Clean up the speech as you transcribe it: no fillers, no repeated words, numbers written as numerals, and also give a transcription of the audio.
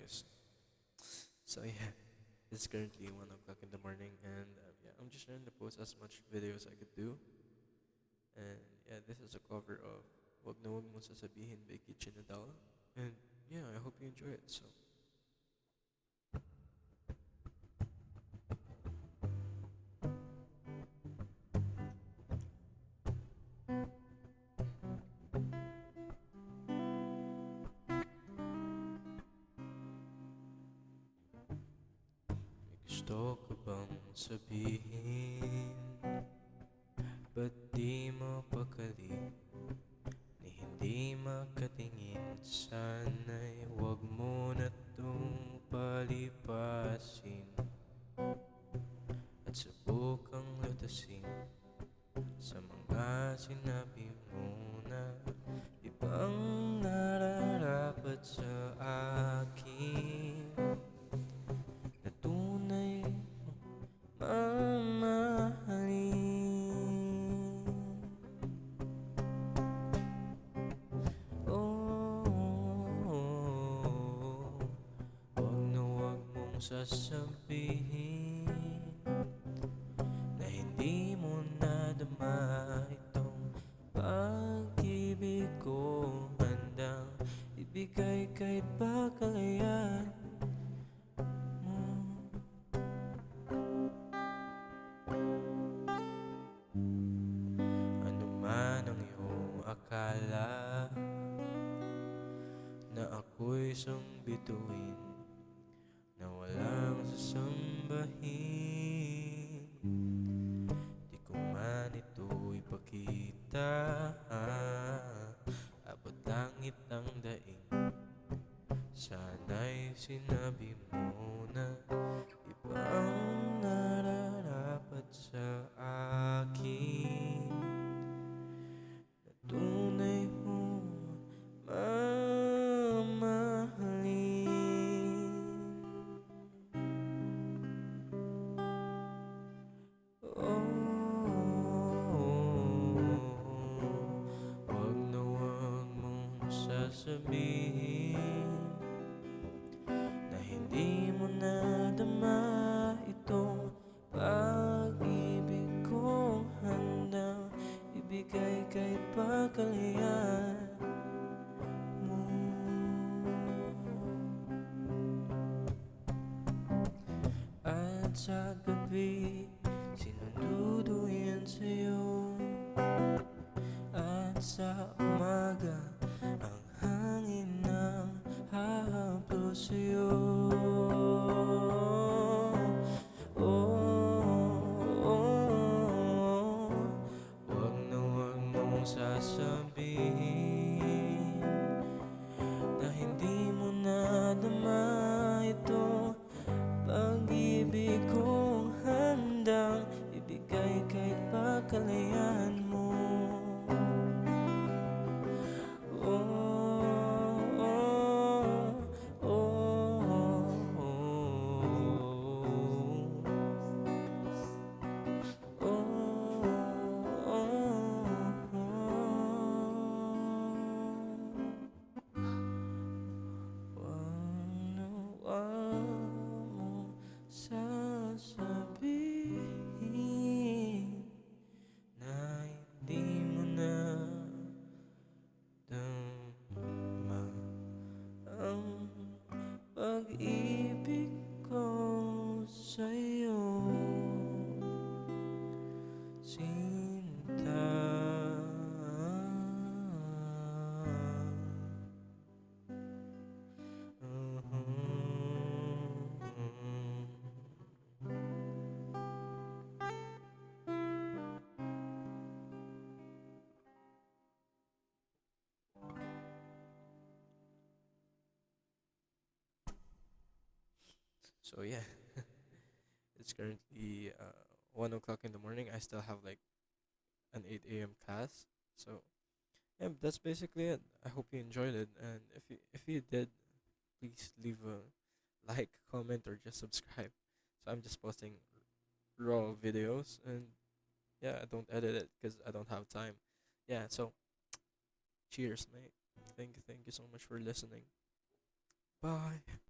guys. So yeah, it's currently 1 o'clock in the morning, and yeah, I'm just trying to post as much videos I could do. And yeah, this is a cover of "Wag na Wag Mong Sasabihin" by Kitchen Nadal. And yeah, I hope you enjoy it. So may gusto ka bang sabihin? Ba't di mo pakali? Ni hindi makatingin, sana'y wag mo na 'tong palipasin at subukang lutasin sa mga sinabi mo na ibang nararapat sa akin, na tunay mamahalin. Oh, wag na wag mong sasabihin na hindi mo nadama itong pag-ibig ko, handang ibigay kahit pa kalayaan mo. Ano man ang iyong akala na ako'y isang bituin na walang sasambahin, di ko man ito ipakita, abot langit ang daing. Sana'y sinabi mo na ibang nararapat sa akin, na tunay mo mamahalin. Wag na wag mong sasabihin na hindi mo nadama itong pag-ibig kong handang ibigay kahit pa kalayaan mo. At sa gabi, sinududuyan sa'yo, at sa umaga, ang hangin ng hahaplo sa'yo. Oh, wag na wag mong sasabihin na hindi mo nadama ito pag-ibig kong handang ibigay kahit pa kalayaan mo. Oh, oh, oh, wag na wag mong sasabihin na hindi mo na dama ang pag-ibig ko sa'yo, sinta. So yeah, it's currently 1 o'clock in the morning. I still have like an 8 a.m. class. So yeah, that's basically it. I hope you enjoyed it, and if you did, please leave a like, comment, or just subscribe. So I'm just posting raw videos, and yeah, I don't edit it because I don't have time. Yeah, so cheers, mate. Thank you so much for listening. Bye.